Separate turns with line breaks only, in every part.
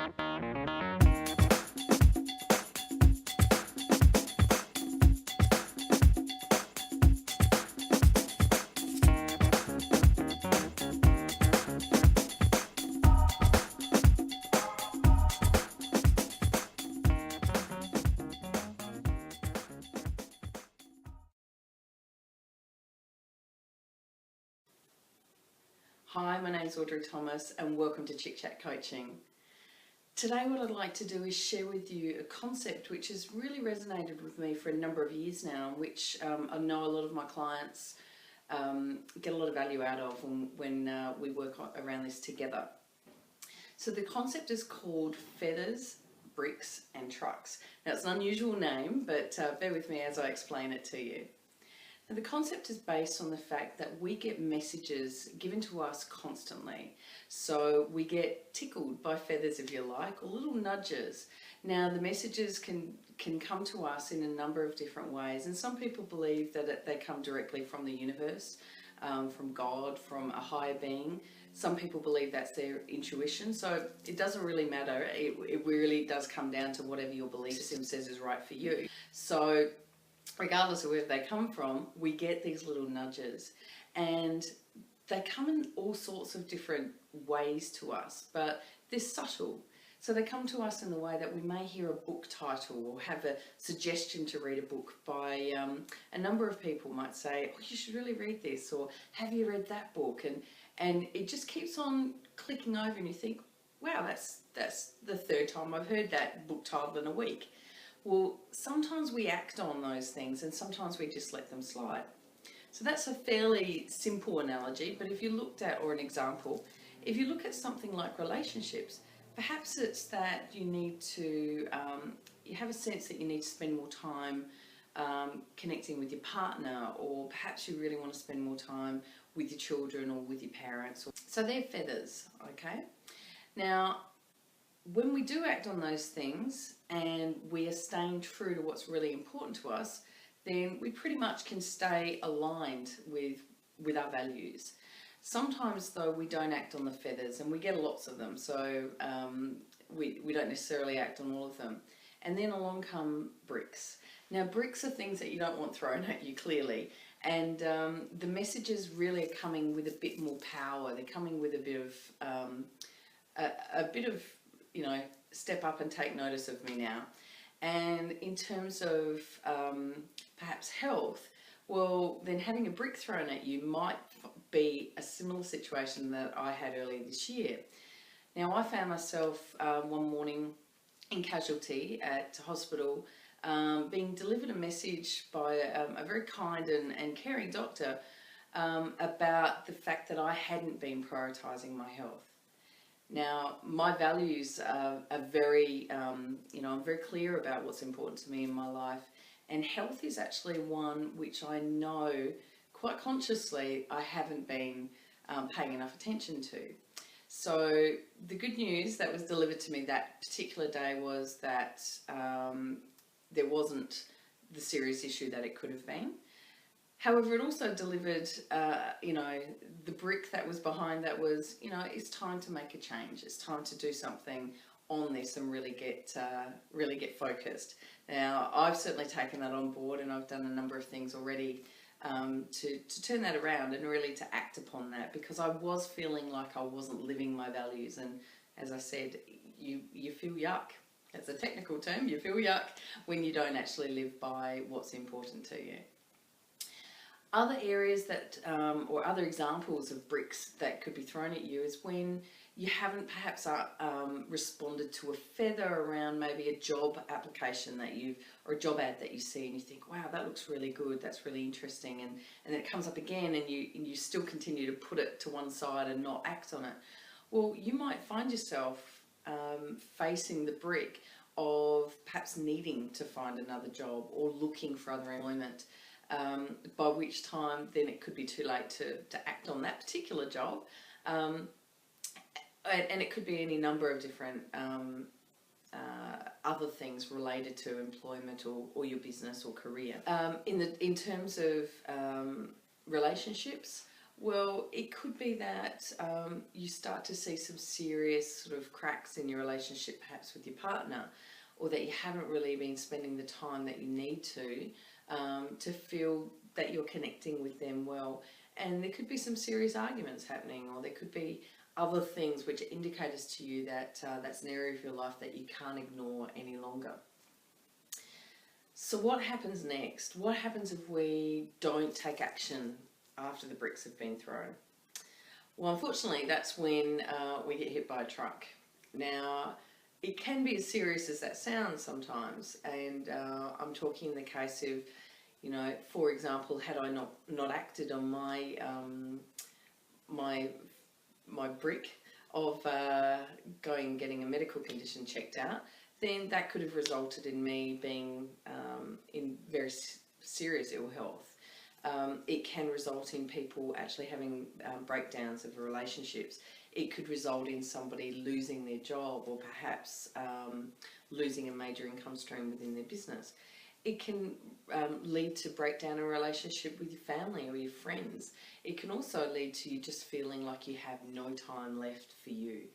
Hi, my name is Audrey Thomas and welcome to ChickChat Coaching. Today what I'd like to do is share with you a concept which has really resonated with me for a number of years now, which I know a lot of my clients get a lot of value out of when we work around this together. So the concept is called feathers, bricks and trucks. Now it's an unusual name, but bear with me as I explain it to you. Now, the concept is based on the fact that we get messages given to us constantly. So we get tickled by feathers, if you like, or little nudges. Now the messages can come to us in a number of different ways, and some people believe that they come directly from the universe, from God, from a higher being. Some people believe that's their intuition, so it doesn't really matter. It really does come down to whatever your belief system says is right for you. So regardless of where they come from, we get these little nudges, and they come in all sorts of different ways to us, but they're subtle. So they come to us in the way that we may hear a book title or have a suggestion to read a book by a number of people might say, oh, you should really read this, or have you read that book? And it just keeps on clicking over, and you think, wow, that's the third time I've heard that book title in a week. Well, sometimes we act on those things and sometimes we just let them slide. So that's a fairly simple analogy, but if you looked at, or an example, if you look at something like relationships, perhaps it's that you need to, you have a sense that you need to spend more time connecting with your partner, or perhaps you really want to spend more time with your children or with your parents. So they're feathers, okay? Now, when we do act on those things and we are staying true to what's really important to us, then we pretty much can stay aligned with our values. Sometimes though we don't act on the feathers, and we get lots of them, so we don't necessarily act on all of them. And then along come bricks. Now bricks are things that you don't want thrown at you, clearly, and the messages really are coming with a bit more power. They're coming with a bit of you know, step up and take notice of me now. And in terms of perhaps health, well, then having a brick thrown at you might be a similar situation that I had earlier this year. Now, I found myself one morning in casualty at hospital, being delivered a message by a very kind and caring doctor about the fact that I hadn't been prioritising my health. Now, my values are very, you know, I'm very clear about what's important to me in my life, and health is actually one which I know quite consciously I haven't been paying enough attention to. So the good news that was delivered to me that particular day was that there wasn't the serious issue that it could have been. However, it also delivered, you know, the brick that was behind that was, you know, it's time to make a change. It's time to do something on this and really get focused. Now, I've certainly taken that on board, and I've done a number of things already to turn that around and really to act upon that, because I was feeling like I wasn't living my values. And as I said, you feel yuck. That's a technical term. You feel yuck when you don't actually live by what's important to you. Other areas that, or other examples of bricks that could be thrown at you is when you haven't perhaps responded to a feather around maybe a job application or a job ad that you see, and you think, wow, that looks really good, that's really interesting, and then it comes up again, and you still continue to put it to one side and not act on it. Well, you might find yourself facing the brick of perhaps needing to find another job or looking for other employment. By which time then it could be too late to act on that particular job, and it could be any number of different other things related to employment or your business or career. In terms of relationships, Well, it could be that you start to see some serious sort of cracks in your relationship, perhaps with your partner, or that you haven't really been spending the time that you need to feel that you're connecting with them well. And there could be some serious arguments happening, or there could be other things which are indicators to you that that's an area of your life that you can't ignore any longer. So what happens next? What happens if we don't take action after the bricks have been thrown? Well, unfortunately, that's when we get hit by a truck. Now, it can be as serious as that sounds sometimes, and I'm talking in the case of, you know, for example, had I not acted on my brick of going and getting a medical condition checked out, then that could have resulted in me being in very serious ill health. It can result in people actually having breakdowns of relationships. It could result in somebody losing their job, or perhaps losing a major income stream within their business. It can lead to breakdown in a relationship with your family or your friends. It can also lead to you just feeling like you have no time left for you.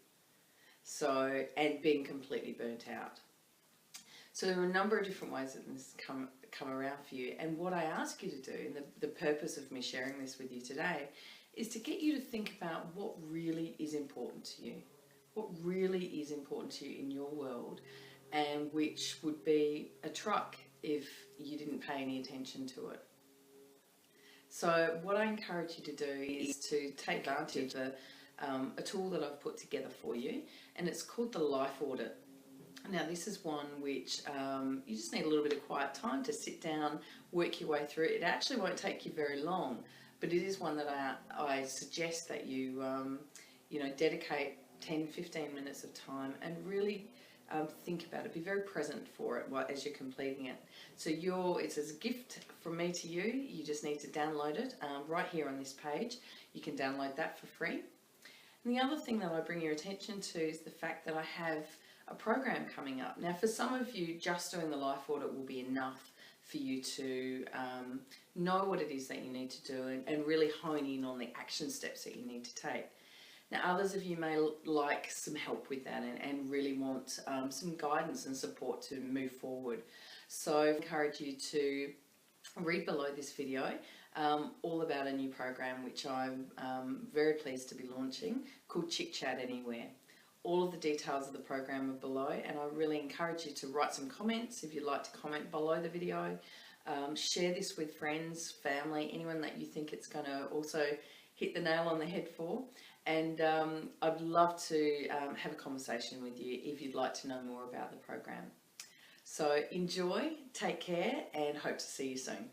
So, and being completely burnt out. So there are a number of different ways that this come around for you. And what I ask you to do, and the purpose of me sharing this with you today, is to get you to think about what really is important to you. What really is important to you in your world, and which would be a truck if you didn't pay any attention to it. So what I encourage you to do is to take advantage of a tool that I've put together for you, and it's called the Life Audit. Now this is one which you just need a little bit of quiet time to sit down, work your way through. It actually won't take you very long, but it is one that I suggest that you dedicate 10-15 minutes of time and really think about it. Be very present for it as you're completing it. So it's as a gift from me to you. You just need to download it right here on this page. You can download that for free. And the other thing that I bring your attention to is the fact that I have a program coming up. Now, for some of you, just doing the life audit will be enough for you to know what it is that you need to do and really hone in on the action steps that you need to take. Now, others of you may like some help with that and really want some guidance and support to move forward. So I encourage you to read below this video all about a new program which I'm very pleased to be launching, called ChickChat Anywhere. All of the details of the program are below, and I really encourage you to write some comments if you'd like to comment below the video. Share this with friends, family, anyone that you think it's going to also hit the nail on the head for. And I'd love to have a conversation with you if you'd like to know more about the program. So enjoy, take care, and hope to see you soon.